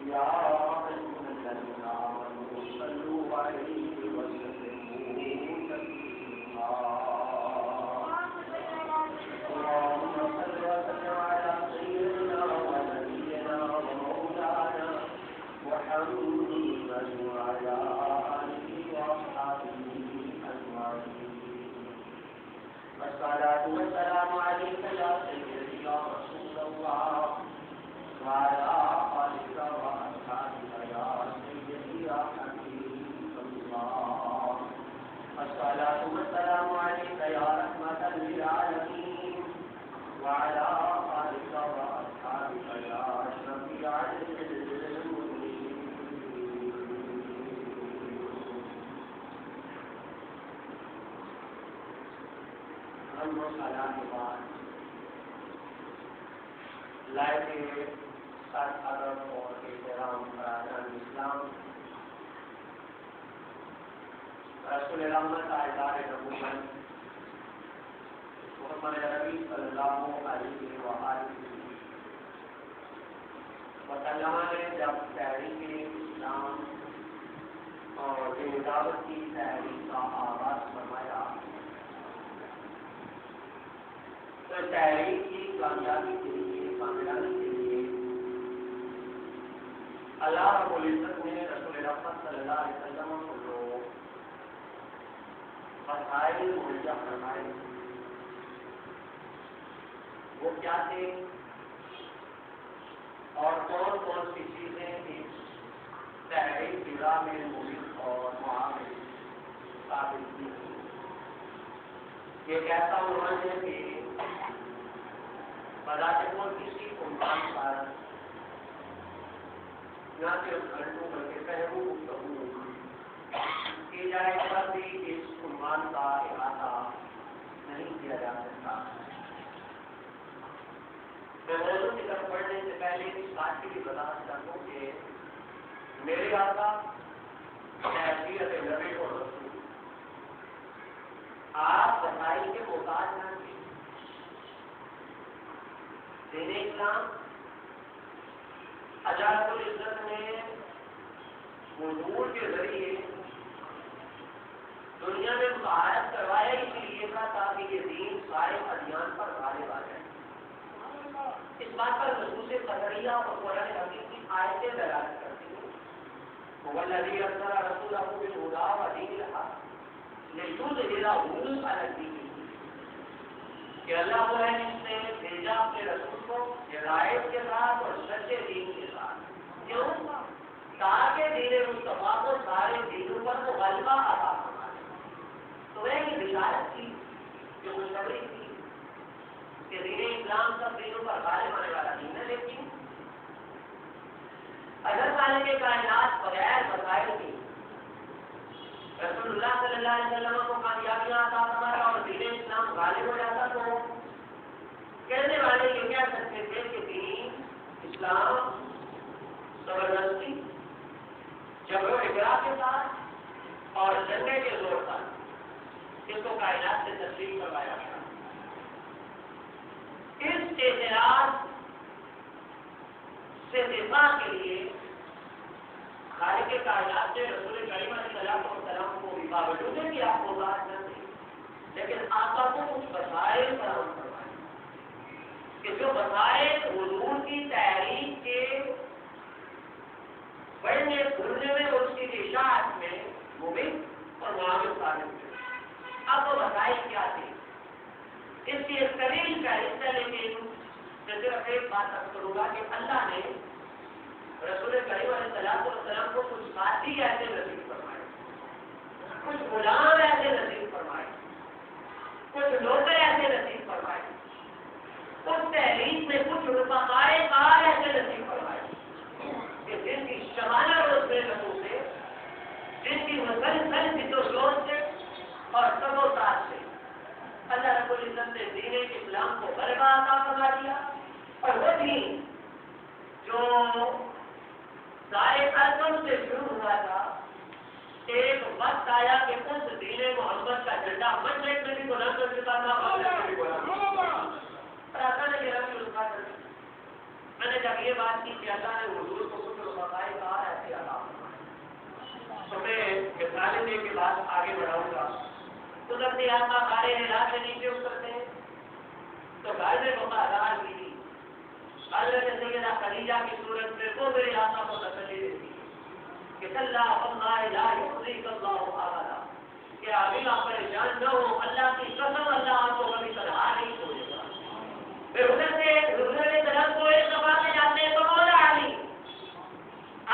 يا أيها الذين آمنوا صلوا عليه وسلموا تسليما اللهم صل وسلم على سيدنا ونبينا ومولانا محمد وعلى آله وأصحابه أجمعين والصلاة والسلام عليك يا سيدي يا رسول الله وعلى آلك وأصحابك يا سيدي يا حبيب الله الصلاة والسلام عليك يا رحمة للعالمين وعلى آلك وأصحابك يا شفيع المذنبين ہم سلام بعد لائق سر ادب اور احترام برادران اسلام رسول رحمت آئیدار نبوت محمد عربی صلی اللہ علیہ وآلہ وسلم نے جب تحریک اسلام اور دعوت کی تحریک کا آغاز فرمایا تو تحریک کی کامیابی کے لیے کامیابی کے لیے اللہ رب العزت نے رسول رحمت صلی اللہ علیہ وسلم کو جو مسائل مہیا فرمائے وہ کیا تھے اور کون کون سی چیزیں اس تحریک کی راہ میں مبین اور معامل ثابت کی یہ ایسا عنوان ہے کہ بذات خود کسی عنوان پر نہ صرف گھنٹوں بلکہ پہلو گفتگو کی جائے تب بھی اس عنوان کا احاطہ نہیں کیا جا سکتا میں موضوع کی طرف پڑھنے سے پہلے اس بات کی بھی وضاحت کر دوں کہ میرے آقا حیثیت نبی اور رسول آپ وسائل کے محتاج نہ تھے دین اسلام حضرت العزت نے حضور کے ذریعے دنیا میں متعارف کروایا اسی لیے تھا تاکہ یہ دین سارے ادیان پر غالب آ جائے اس بات پر نصوص قدریہ اور قرآن حکیم کی آیتیں دلالت کرتی ہیں هو الذي ارسل رسوله بالهدى ودين الحق ليظهره على الدين کہ اللہ وہ ہے جس نے بھیجا اپنے رسول کو ہدایت کے ساتھ اور سچے دین کے ساتھ کیوں تاکہ دین مصطفیٰ کو سارے دینوں پر وہ غلبہ عطا فرمائے تو وہ یہ بشارت تھی جو خوشخبری تھی کہ دین اسلام سب دینوں پر غالب آنے والا دین ہے لیکن اگر خالق کائنات بغیر مسائل کی رسول اللہ صلی اللہ علیہ وسلم کو کامیابیاں عطا فرماتا اور دین اسلام غالب ہو جاتا تو کہنے والے یہ کہہ سکتے تھے کہ دین اسلام زبردستی جبر و اقرار کے ساتھ اور جھنڈے کے زور پر اس کو کائنات سے تسلیم کروایا گیا اس اعتراض سے دفاع کے لیے خالق کائنات نے رسول کریم علیہ السلام کو بھی باوجود ہے کہ آپ کو بات نہ تھی لیکن آقا کو کچھ وسائل فراہم کروائے کہ جو وسائل حضور کی تحریک کے بڑھنے پھولنے میں اور اس کی اشاعت میں مبین اور معاون ثابت ہوئے اب وہ وسائل کیا تھے اس کی ایک طویل فہرست ہے لیکن میں صرف ایک بات اب کروں گا کہ اللہ نے رسول کریم علیہ السلام کو کچھ ساتھی ایسے نصیب فرمائے کچھ غلام ایسے نصیب فرمائے کچھ نوکر ایسے نصیب فرمائے اس تحریک میں کچھ رفقائے کار ایسے نصیب فرمائے کہ جن کی شمالہ روز میں لگوں سے جن کی مسلسل جدوجہد سے اور سب و ساتھ سے اللہ رب العزت نے دین اسلام کو غلبہ عطا فرما دیا اور وہ دین جو سارے ارکان سے شروع ہوا تھا ایک وقت آیا کہ اس دین محمد کا جھنڈا مشرق میں بھی بلند کر چکا تھا اور اللہ نے یہ رسول میں نے جب یہ بات کی کہ اللہ نے حضور کو کچھ بات آگے بڑھاؤں گا. قدرتی آقا بارے رات سے نیچے اترتے ہیں تو گھر میں وفادار بھی حضرت سیدہ خدیجہ کی صورت میں وہ میرے آقا کو تسلی دیتی ہے کہ اللہ اللہ لا یخزیک اللہ ابدا، کہ ابھی آپ پریشان نہ ہو، اللہ کی قسم اللہ آپ کو کبھی تنہا نہیں چھوڑے گا. پھر حضرت طرف کو ایک دفعہ میں جاتے ہیں تو مولا علی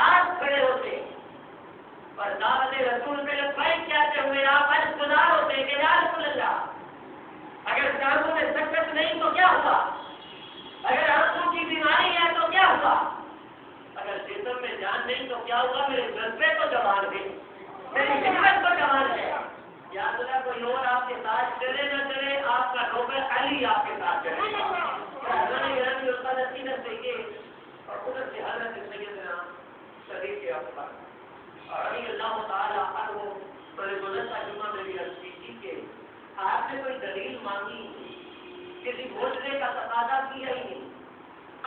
آپ کھڑے ہوتے اور دعوت رسول پہ لبیک کہتے ہوئے آپ عرض گزار ہوتے کہ یا رسول اللہ، اگر کانوں میں سکت نہیں تو کیا ہوا، اگر آنکھوں کی بیماری ہے تو کیا ہوا، اگر جسم میں جان نہیں تو کیا ہوا، میرے جذبے کو جوان دے، میری ہمت کو جوان ہے. یا اللہ کوئی اور آپ کے ساتھ چلے نہ چلے، آپ کا نوکر علی آپ کے ساتھ چلے گا. اس کا نصیحت دیکھیے اور قدرت سے حضرت سیدنا شریف کے افسر اور علی اللہ تعالیٰ عنہ بڑے گزشتہ جمعہ میں بھی عرض کی تھی کہ آپ نے کوئی دلیل مانگی، کسی گھوشنے کا تقاضا کیا ہی نہیں،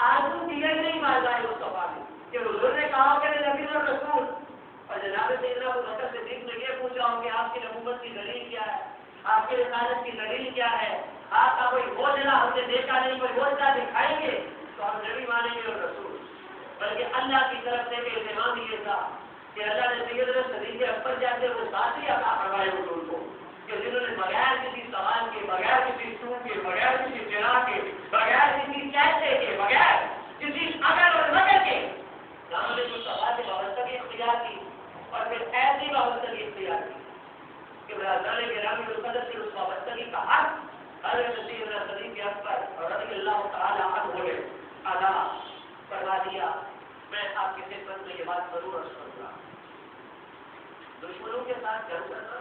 آرزو کیا ہی نہیں مانگا ہے اس سوال کہ حضور نے کہا کہ نبی اور رسول، اور جناب سیدنا ابو بکر صدیق نے یہ پوچھا ہو کہ آپ کی نبوت کی دلیل کیا ہے، آپ کی رسالت کی دلیل کیا ہے، آپ کا کوئی گھوشنا ہم نے دیکھا نہیں، کوئی گھوشنا دکھائیں گے تو ہم نبی مانیں گے اور رسول. بلکہ اللہ کی طرف سے بھی اہتمام یہ تھا کہ اللہ نے سیدنا صدیق اکبر جیسے وہ ساتھی عطا فرمائے حضور کو کہ جنہوں نے بغیر کسی سوال کے، بغیر کسی سو کے، بغیر کسی چرا کے، بغیر کسی کیسے کے، بغیر کسی اگر اور مگر کے انہوں نے جو سوال سے وابستگی اختیار کی اور پھر ایسی وابستگی اختیار کی کہ برادران گرامی القدر سے اس وابستگی کا حق حضرت سیدنا صدیق اکبر اور رضی اللہ تعالی عنہ نے ادا کروا دیا. میں آپ کی خدمت میں یہ بات ضرور عرض کروں گا، دشمنوں کے ساتھ جنگ کرنا،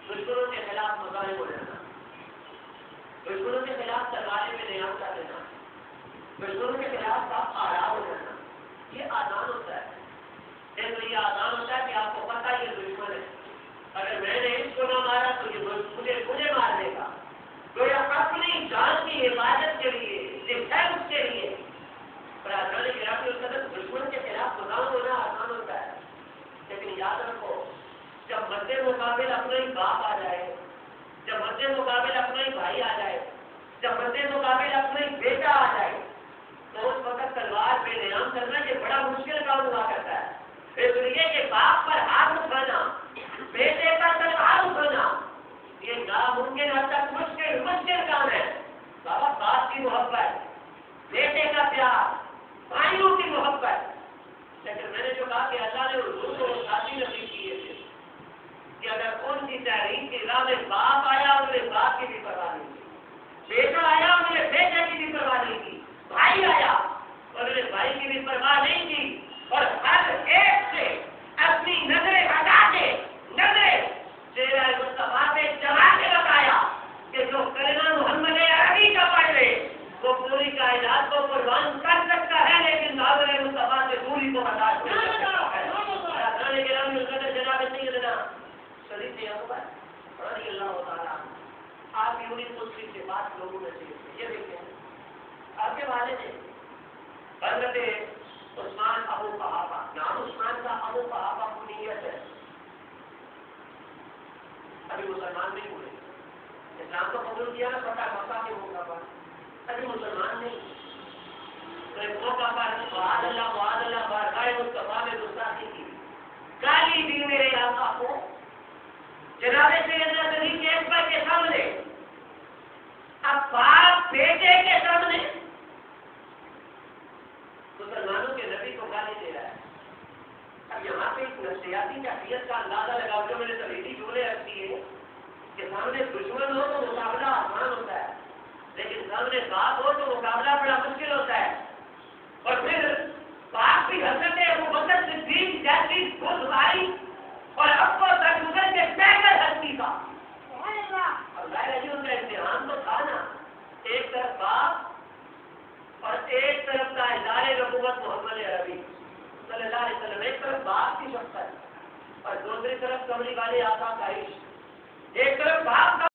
دشمنوں کے خلاف مظاہر ہو جانا، دشمنوں کے خلاف تلواریں میں نیام کر دینا، دشمنوں کے خلاف آپ آرام ہو جانا، یہ آسان ہوتا ہے. ایک تو یہ آسان ہوتا ہے کہ آپ کو پتہ یہ دشمن ہے، اگر میں نے اس کو نہ مارا تو یہ مجھے مار دے گا، تو یہ اپنی جان کی حفاظت کے لیے ڈیفینس کے لیے دشمن کے خلاف مظاہر ہونا آسان ہوتا ہے. لیکن یاد رکھو جب مد مقابل اپنا ہی باپ آ جائے، جب مد مقابل اپنا ہی بھائی آ جائے، جب مد مقابل اپنا ہی بیٹا آ جائے تو اس وقت تلوار بے نیام کرنا یہ بڑا مشکل کام ہوا کرتا ہے. اس لیے کہ باپ پر ہاتھ اٹھانا، بیٹے پر تلوار اٹھانا یہ ناممکن حد تک مشکل کام ہے. بابا باپ کی محبت، بیٹے کا پیار، بھائیوں کی محبت. لیکن میں نے جو کہا کہ اللہ نے حضور کو ساتھی نصیب کیے تھے کہ اگر ان کی تحریک کی راہ میں باپ آیا اور میرے باپ کی بھی پرواہ نہیں کی، بیٹا آیا اور میرے بیٹے کی بھی پرواہ نہیں کی، بھائی آیا اور میرے بھائی کی بھی پرواہ نہیں کی، اور ہر ایک سے اپنی نظریں ہٹا کے نظریں چہرہ مصطفیٰ پہ چلا کے بتایا کہ جو کلمہ محمد عربی کا پڑھ لے وہ پوری کائنات کو قربان کر سکتا ہے، لیکن ناظر مصطفیٰ سے دوری کو برداشت نہیں کر سکتا ہے. جناب سیدنا شریف اکبر رضی اللہ تعالیٰ آپ کی انہیں دوسری سے بات لوگوں میں سے یہ دیکھیں آپ کے والد ہیں حضرت عثمان ابو قحافہ، نام عثمان کا ابو قحافہ کنیت ہے، ابھی مسلمان نہیں ہوئے، اسلام کو قبول کیا نا فتح مکہ کے موقع پر، ابھی مسلمان نہیں. تو ایک موقع پر معاذ اللہ بارگاہ مصطفیٰ میں گستاخی کی، گالی دی میرے آقا کو جناب سیدنا صدیق اکبر کے سامنے، اب باپ بیٹے کے سامنے مسلمانوں کے نبی کو گالی دے رہا ہے. اب یہاں پہ ایک نفسیاتی کیفیت کا اندازہ لگاؤ جو میں نے تبھی جملے رکھتی ہے کہ سامنے دشمن ہو تو مقابلہ آسان ہوتا ہے، لیکن سامنے باپ ہو تو مقابلہ بڑا مشکل ہوتا ہے. اور پھر باپ بھی حضرت ابو بکر صدیق جیسی بزرگی اور اب کو درگزر کے بہتر ہستی کا، اب ظاہر ہے ان کا امتحان تو تھا نا، ایک طرف باپ اور ایک طرف کا اظہار نبوت محمد عربی صلی اللہ علیہ وسلم، ایک طرف باپ کی شفقت اور دوسری طرف کملی والے آقا کا عشق، ایک طرف باپ کا